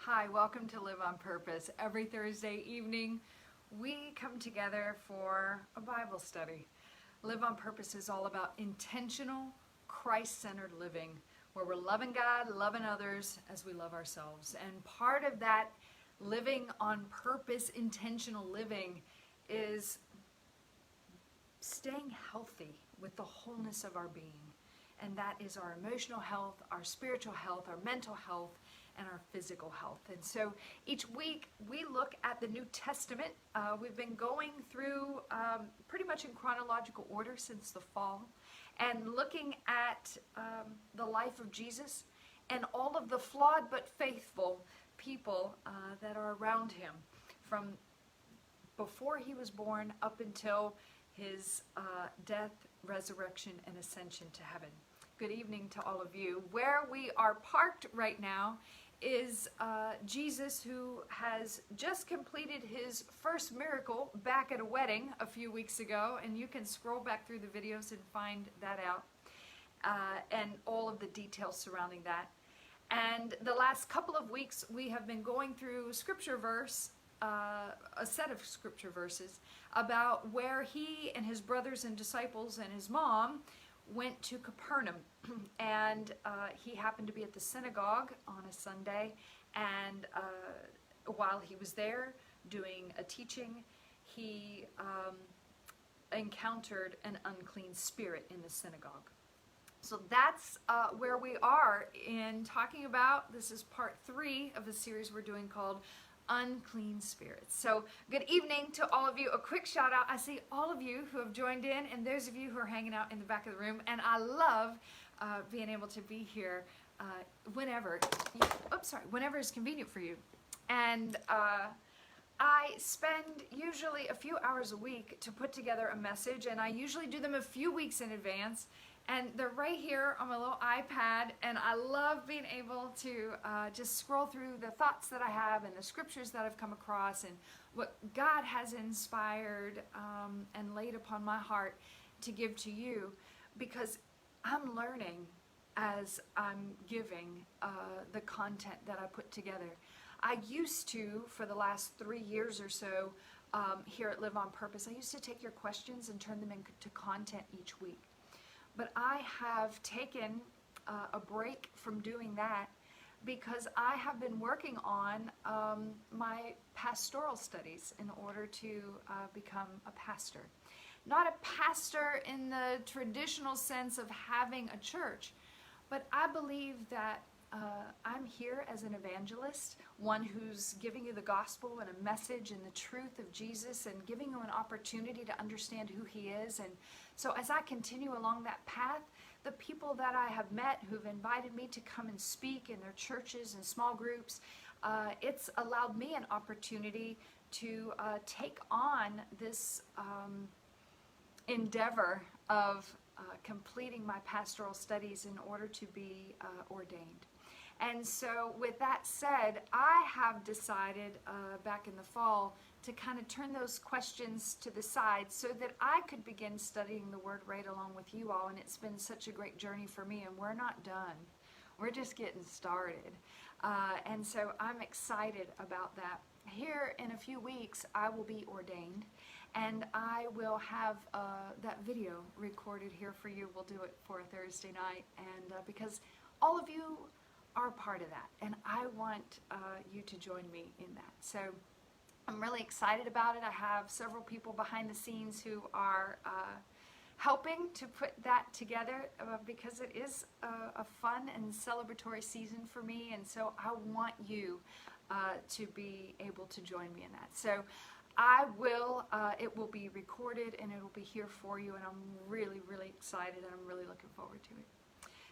Hi, welcome to Live on Purpose. Every Thursday evening, we come together for a Bible study. Live on Purpose is all about intentional, Christ-centered living, where we're loving God, loving others as we love ourselves. And part of that living on purpose, intentional living, is staying healthy with the wholeness of our being. And that is our emotional health, our spiritual health, our mental health, and our physical health. And so each week we look at the New Testament. We've been going through pretty much in chronological order since the fall, and looking at the life of Jesus and all of the flawed but faithful people that are around him, from before he was born up until his death, resurrection, and ascension to heaven. Good evening to all of you. Where we are parked right now is Jesus, who has just completed his first miracle back at a wedding a few weeks ago, and you can scroll back through the videos and find that out, and all of the details surrounding that. And the last couple of weeks we have been going through scripture verse, a set of scripture verses about where he and his brothers and disciples and his mom went to Capernaum, and he happened to be at the synagogue on a Sunday, and while he was there doing a teaching, he encountered an unclean spirit in the synagogue. So that's where we are in talking about, this is part 3 of a series we're doing called Unclean Spirits. So good evening to all of you. A quick shout out. I see all of you who have joined in, and those of you who are hanging out in the back of the room, and I love being able to be here whenever is convenient for you. And I spend usually a few hours a week to put together a message, and I usually do them a few weeks in advance. And they're right here on my little iPad, and I love being able to just scroll through the thoughts that I have and the scriptures that I've come across and what God has inspired and laid upon my heart to give to you, because I'm learning as I'm giving the content that I put together. I used to, for the last 3 years or so, here at Live on Purpose, I used to take your questions and turn them into content each week. But I have taken a break from doing that because I have been working on my pastoral studies in order to become a pastor. Not a pastor in the traditional sense of having a church, but I believe that I'm here as an evangelist, one who's giving you the gospel and a message and the truth of Jesus, and giving you an opportunity to understand who he is. And so as I continue along that path, the people that I have met who've invited me to come and speak in their churches and small groups, it's allowed me an opportunity to take on this endeavor of completing my pastoral studies in order to be ordained. And so with that said, I have decided back in the fall to kind of turn those questions to the side so that I could begin studying the Word right along with you all. And it's been such a great journey for me, and we're not done. We're just getting started. And so I'm excited about that. Here in a few weeks, I will be ordained, and I will have that video recorded here for you. We'll do it for a Thursday night, and because all of you are part of that, and I want you to join me in that. So I'm really excited about it. I have several people behind the scenes who are helping to put that together because it is a fun and celebratory season for me, and so I want you to be able to join me in that. So I will, it will be recorded and it will be here for you, and I'm really, really excited, and I'm really looking forward to it.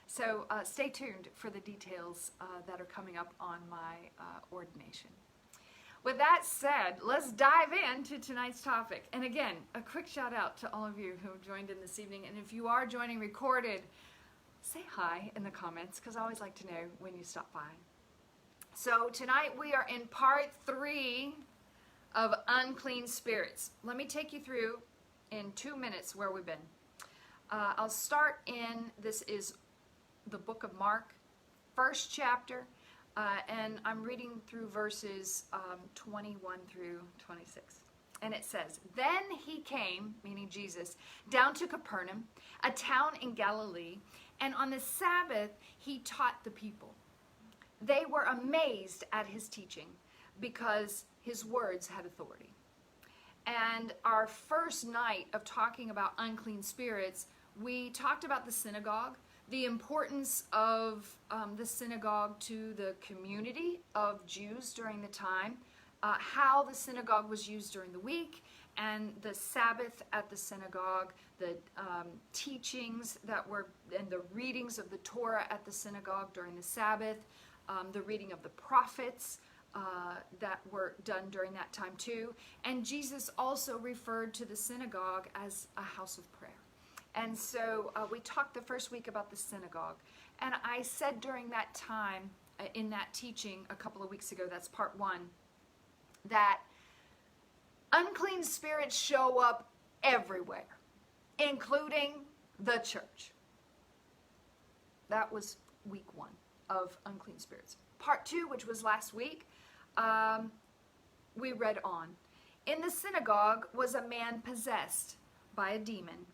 So stay tuned for the details that are coming up on my ordination. With that said, let's dive into tonight's topic. And again, a quick shout out to all of you who have joined in this evening. And if you are joining recorded, say hi in the comments, because I always like to know when you stop by. So tonight we are in part 3 of Unclean Spirits. Let me take you through in 2 minutes where we've been. I'll start in, this is the book of Mark, first chapter. And I'm reading through verses 21 through 26. And it says, "Then he came," meaning Jesus, "down to Capernaum, a town in Galilee, and on the Sabbath he taught the people. They were amazed at his teaching because his words had authority." And our first night of talking about unclean spirits, we talked about the synagogue, the importance of the synagogue to the community of Jews during the time, how the synagogue was used during the week, and the Sabbath at the synagogue, the teachings that were, and the readings of the Torah at the synagogue during the Sabbath, the reading of the prophets that were done during that time too. And Jesus also referred to the synagogue as a house of prayer. And so we talked the first week about the synagogue. And I said during that time, in that teaching a couple of weeks ago, that's part 1, that unclean spirits show up everywhere, including the church. That was week 1 of unclean spirits. Part 2, which was last week, we read on. "In the synagogue was a man possessed by a demon,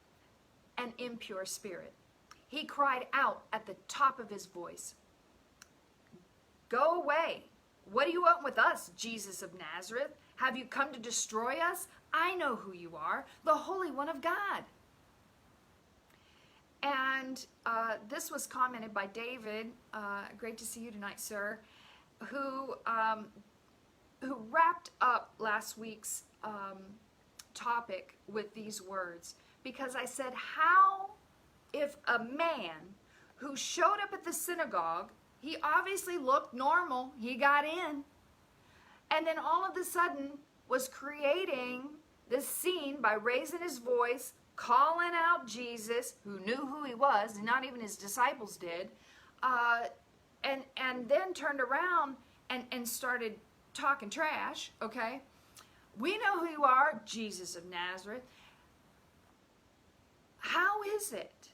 an impure spirit. He cried out at the top of his voice, 'Go away. What do you want with us, Jesus of Nazareth? Have you come to destroy us? I know who you are, the Holy One of God.'" And this was commented by David, great to see you tonight, sir, who wrapped up last week's topic with these words. Because I said, how if a man who showed up at the synagogue, he obviously looked normal, he got in, and then all of a sudden was creating this scene by raising his voice, calling out Jesus, who knew who he was, and not even his disciples did, and then turned around and started talking trash, okay? "We know who you are, Jesus of Nazareth." How is it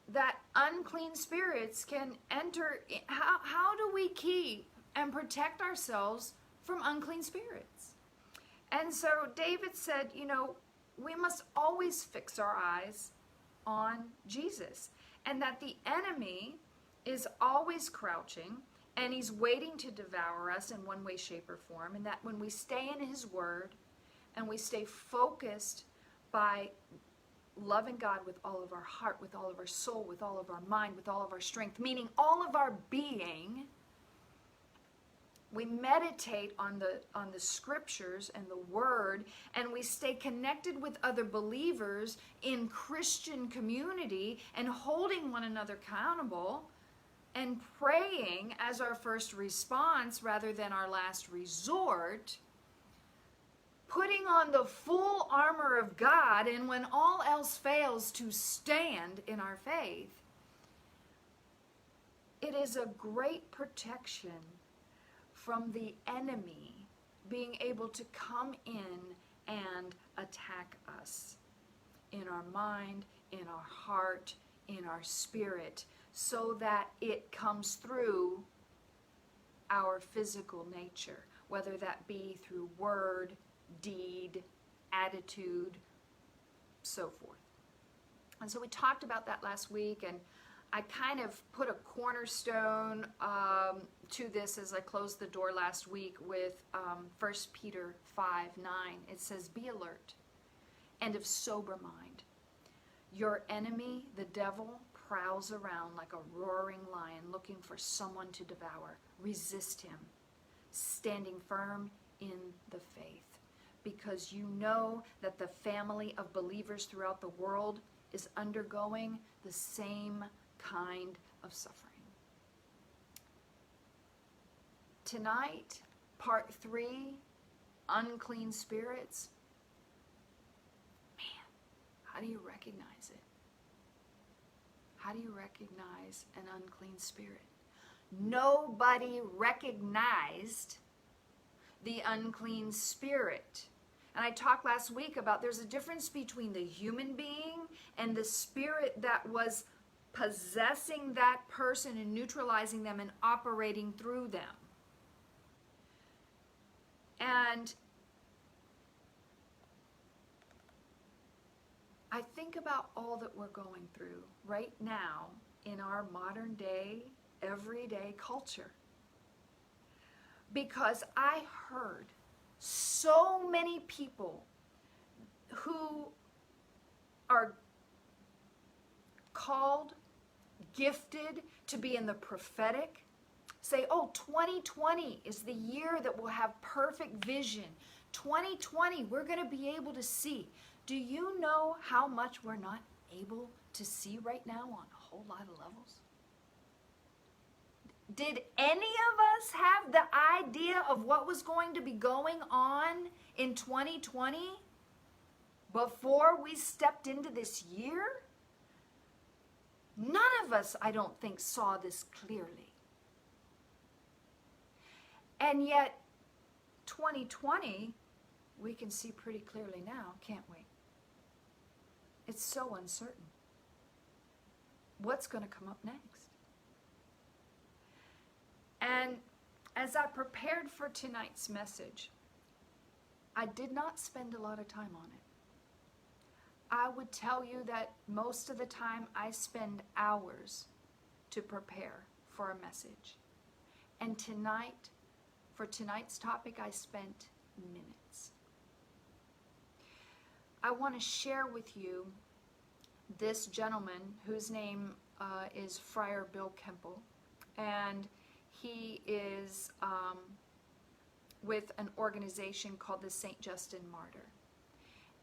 that unclean spirits can enter? How do we keep and protect ourselves from unclean spirits? And so David said, we must always fix our eyes on Jesus, and that the enemy is always crouching and he's waiting to devour us in one way, shape, or form, and that when we stay in his word and we stay focused by loving God with all of our heart, with all of our soul, with all of our mind, with all of our strength, meaning all of our being, we meditate on the scriptures and the word, and we stay connected with other believers in Christian community and holding one another accountable and praying as our first response rather than our last resort, putting on the full armor of God, and when all else fails, to stand in our faith. It is a great protection from the enemy being able to come in and attack us in our mind, in our heart, in our spirit, so that it comes through our physical nature, whether that be through word, deed, attitude, so forth. And so we talked about that last week, and I kind of put a cornerstone to this as I closed the door last week with 1 Peter 5:9. It says, "Be alert and of sober mind. Your enemy, the devil, prowls around like a roaring lion looking for someone to devour. Resist him, standing firm in the faith, because you know that the family of believers throughout the world is undergoing the same kind of suffering." Tonight, part 3, unclean spirits. Man, how do you recognize it? How do you recognize an unclean spirit? Nobody recognized the unclean spirit. And I talked last week about there's a difference between the human being and the spirit that was possessing that person and neutralizing them and operating through them. And I think about all that we're going through right now in our modern day, everyday culture. Because I heard so many people who are called, gifted to be in the prophetic, say, oh, 2020 is the year that we'll have perfect vision. 2020, we're going to be able to see. Do you know how much we're not able to see right now on a whole lot of levels? Did any of us have the idea of what was going to be going on in 2020 before we stepped into this year? None of us, I don't think, saw this clearly. And yet, 2020, we can see pretty clearly now, can't we? It's so uncertain. What's going to come up next? And as I prepared for tonight's message, I did not spend a lot of time on it. I would tell you that most of the time I spend hours to prepare for a message. And tonight, for tonight's topic, I spent minutes. I want to share with you this gentleman whose name is Friar Bill Kemple, and he is with an organization called the St. Justin Martyr.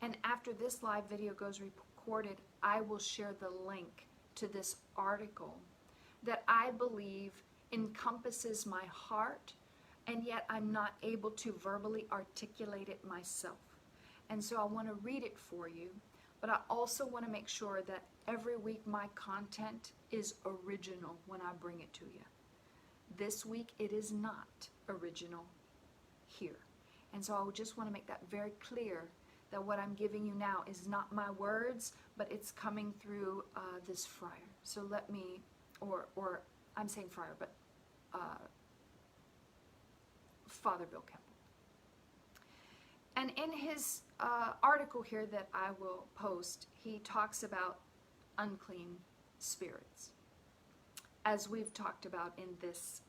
And after this live video goes recorded, I will share the link to this article that I believe encompasses my heart, and yet I'm not able to verbally articulate it myself. And so I want to read it for you, but I also want to make sure that every week my content is original when I bring it to you. This week it is not original here. And so I just want to make that very clear that what I'm giving you now is not my words, but it's coming through this friar. So let me, or I'm saying friar, but Father Bill Kemple. And in his article here that I will post, he talks about unclean spirits, as we've talked about in this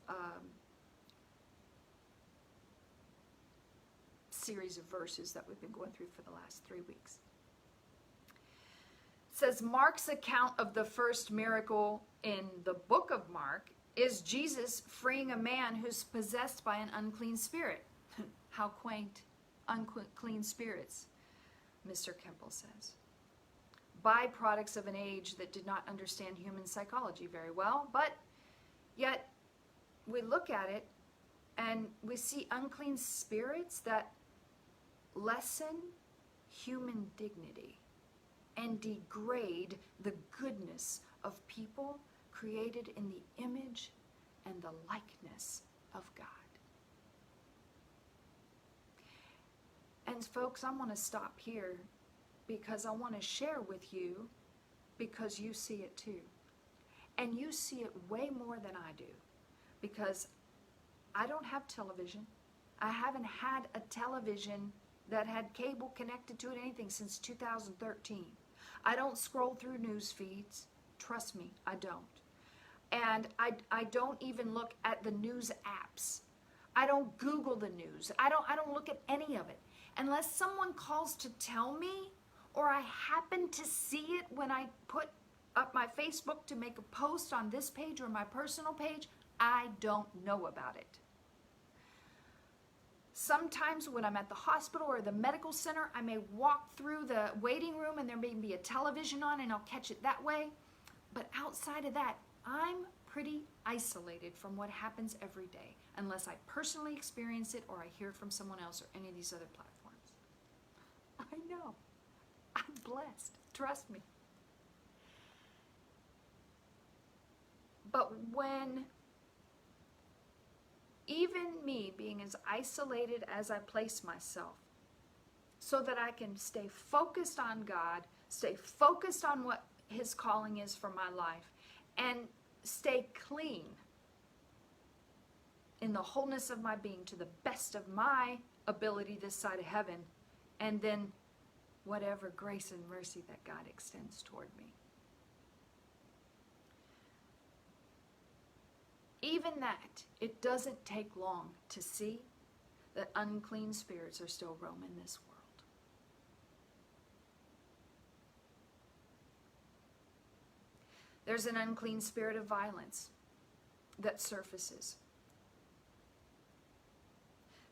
series of verses that we've been going through for the last 3 weeks. It says, Mark's account of the first miracle in the book of Mark is Jesus freeing a man who's possessed by an unclean spirit. How quaint. Unclean spirits, Mr. Kemple says. Byproducts of an age that did not understand human psychology very well, but yet we look at it and we see unclean spirits that lessen human dignity and degrade the goodness of people created in the image and the likeness of God. And folks, I want to stop here because I want to share with you, because you see it too. And you see it way more than I do, because I don't have television. I haven't had a television that had cable connected to it, anything, since 2013. I don't scroll through news feeds. Trust me, I don't. And I don't even look at the news apps. I don't Google the news. I don't look at any of it. Unless someone calls to tell me, or I happen to see it when I put up my Facebook to make a post on this page or my personal page, I don't know about it. Sometimes when I'm at the hospital or the medical center, I may walk through the waiting room and there may be a television on and I'll catch it that way. But outside of that, I'm pretty isolated from what happens every day, unless I personally experience it or I hear it from someone else or any of these other platforms. I know. I'm blessed. Trust me. But when even me being as isolated as I place myself, so that I can stay focused on God, stay focused on what His calling is for my life, and stay clean in the wholeness of my being to the best of my ability this side of heaven, and then whatever grace and mercy that God extends toward me. Even that, it doesn't take long to see that unclean spirits are still roaming this world. There's an unclean spirit of violence that surfaces.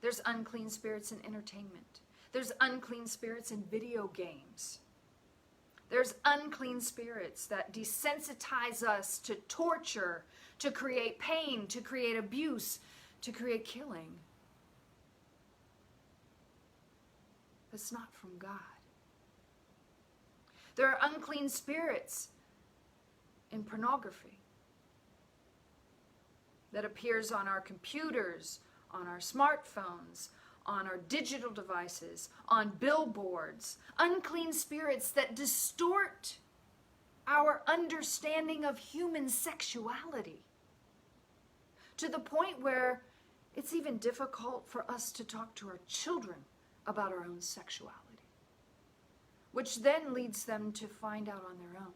There's unclean spirits in entertainment. There's unclean spirits in video games. There's unclean spirits that desensitize us to torture, to create pain, to create abuse, to create killing. That's not from God. There are unclean spirits in pornography that appears on our computers, on our smartphones, on our digital devices, on billboards. Unclean spirits that distort our understanding of human sexuality to the point where it's even difficult for us to talk to our children about our own sexuality, which then leads them to find out on their own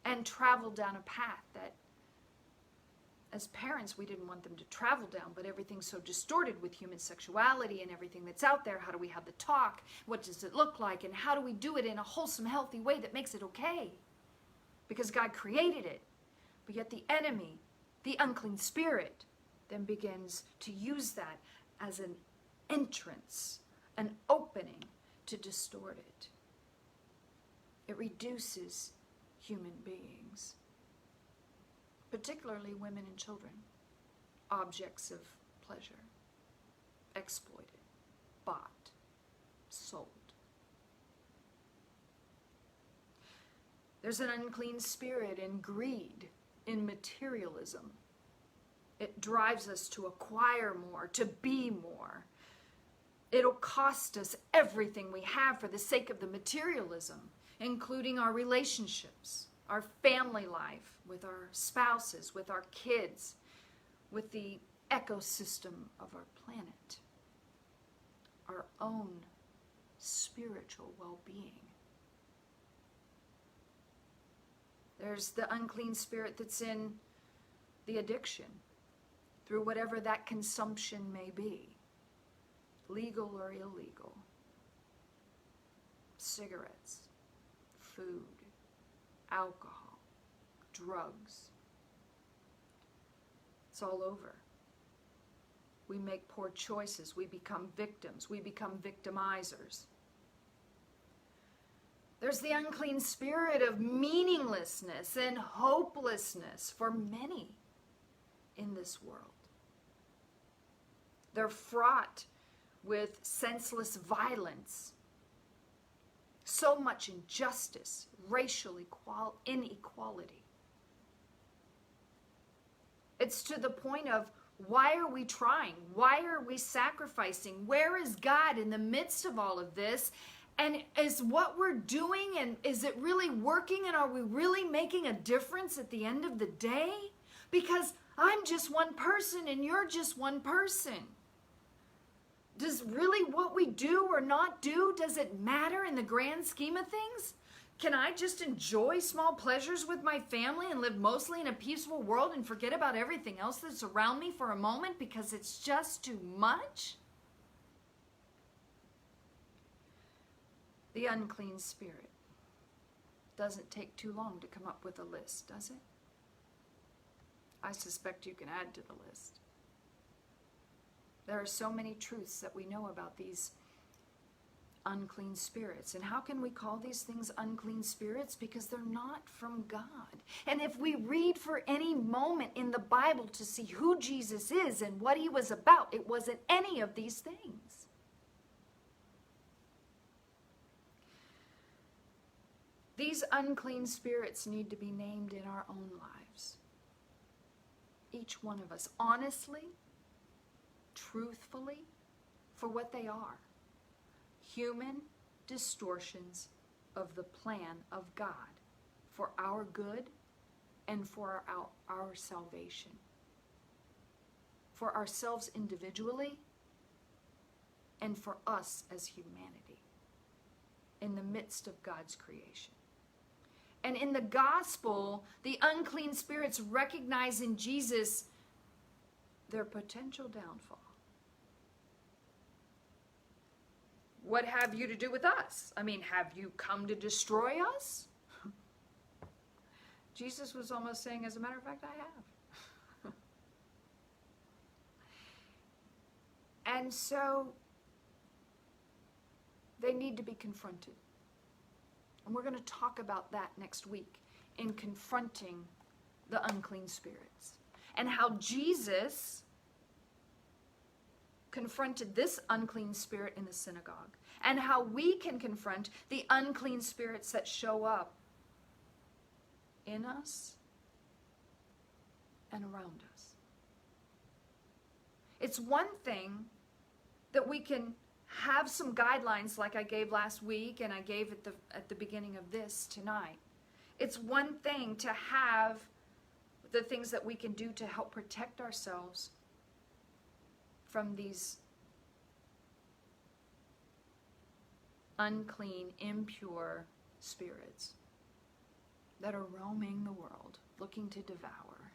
and travel down a path that, as parents, we didn't want them to travel down, but everything's so distorted with human sexuality and everything that's out there. How do we have the talk? What does it look like? And how do we do it in a wholesome, healthy way that makes it okay? Because God created it. But yet the enemy, the unclean spirit, then begins to use that as an entrance, an opening to distort it. It reduces human beings, particularly women and children, objects of pleasure, exploited, bought, sold. There's an unclean spirit in greed, in materialism. It drives us to acquire more, to be more. It'll cost us everything we have for the sake of the materialism, including our relationships, our family life, with our spouses, with our kids, with the ecosystem of our planet, our own spiritual well-being. There's the unclean spirit that's in the addiction, through whatever that consumption may be, legal or illegal, cigarettes, food, alcohol, drugs. It's all over. We make poor choices. We become victims. We become victimizers. There's the unclean spirit of meaninglessness and hopelessness for many in this world. They're fraught with senseless violence, so much injustice, racial inequality. It's to the point of, why are we trying? Why are we sacrificing? Where is God in the midst of all of this? And is what we're doing, and is it really working? And are we really making a difference at the end of the day? Because I'm just one person and you're just one person. Does really what we do or not do, does it matter in the grand scheme of things? Can I just enjoy small pleasures with my family and live mostly in a peaceful world and forget about everything else that's around me for a moment because it's just too much? The unclean spirit doesn't take too long to come up with a list, does it? I suspect you can add to the list. There are so many truths that we know about these unclean spirits. And how can we call these things unclean spirits? Because they're not from God. And if we read for any moment in the Bible to see who Jesus is and what he was about, it wasn't any of these things. These unclean spirits need to be named in our own lives. Each one of us, honestly, truthfully, for what they are. Human distortions of the plan of God for our good and for our salvation. For ourselves individually and for us as humanity in the midst of God's creation. And in the gospel, the unclean spirits recognize in Jesus their potential downfall. What have you to do with us? I mean, have you come to destroy us? Jesus was almost saying, as a matter of fact, I have. And so they need to be confronted. And we're going to talk about that next week in confronting the unclean spirits. And how Jesus confronted this unclean spirit in the synagogue. And how we can confront the unclean spirits that show up in us and around us. It's one thing that we can have some guidelines like I gave last week and I gave at the beginning of this tonight. It's one thing to have the things that we can do to help protect ourselves from these unclean, impure spirits that are roaming the world, looking to devour,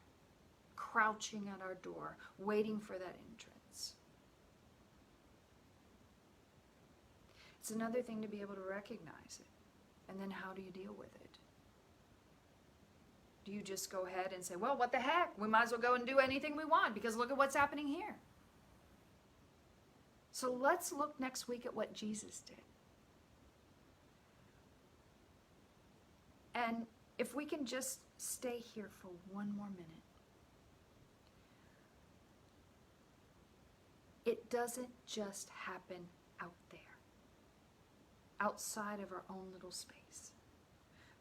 crouching at our door, waiting for that entrance. It's another thing to be able to recognize it. And then how do you deal with it? Do you just go ahead and say, well, what the heck? We might as well go and do anything we want because look at what's happening here. So let's look next week at what Jesus did. And if we can just stay here for one more minute. It doesn't just happen out there, outside of our own little space.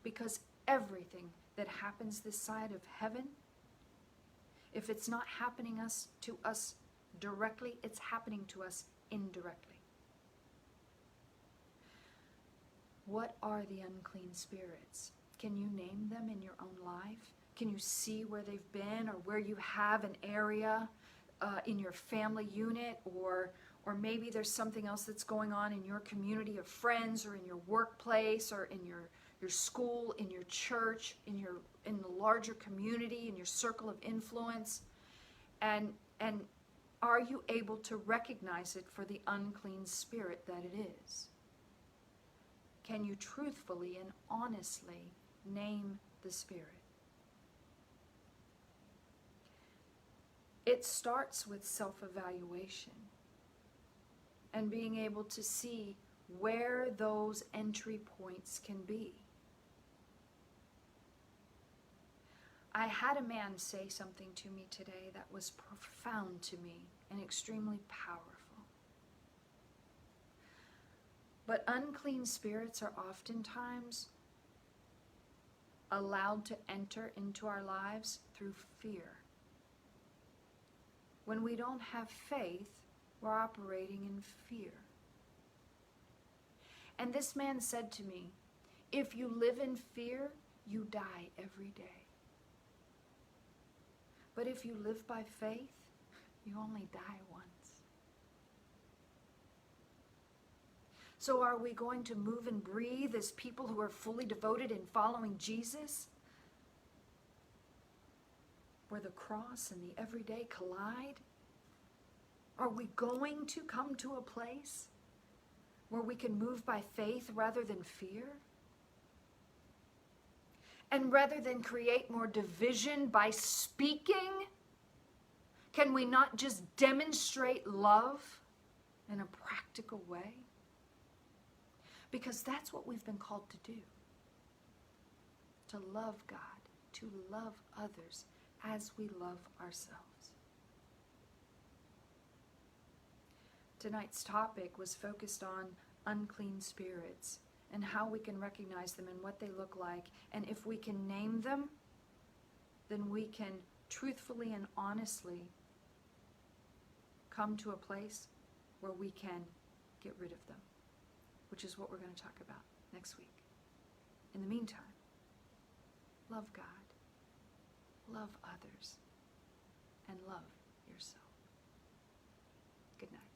Because everything that happens this side of heaven, if it's not happening to us directly, it's happening to us indirectly. What are the unclean spirits? Can you name them in your own life? Can you see where they've been or where you have an area in your family unit, or maybe there's something else that's going on in your community of friends or in your workplace or in your school, in your church, in the larger community, in your circle of influence? And are you able to recognize it for the unclean spirit that it is? Can you truthfully and honestly name the spirit? It starts with self-evaluation and being able to see where those entry points can be. I had a man say something to me today that was profound to me and extremely powerful. But unclean spirits are oftentimes allowed to enter into our lives through fear. When we don't have faith, we're operating in fear. And this man said to me, if you live in fear, you die every day. But if you live by faith, you only die once. So are we going to move and breathe as people who are fully devoted in following Jesus, where the cross and the everyday collide? Are we going to come to a place where we can move by faith rather than fear? And rather than create more division by speaking, can we not just demonstrate love in a practical way? Because that's what we've been called to do. To love God, to love others as we love ourselves. Tonight's topic was focused on unclean spirits and how we can recognize them and what they look like. And if we can name them, then we can truthfully and honestly come to a place where we can get rid of them, which is what we're going to talk about next week. In the meantime, love God, love others, and love yourself. Good night.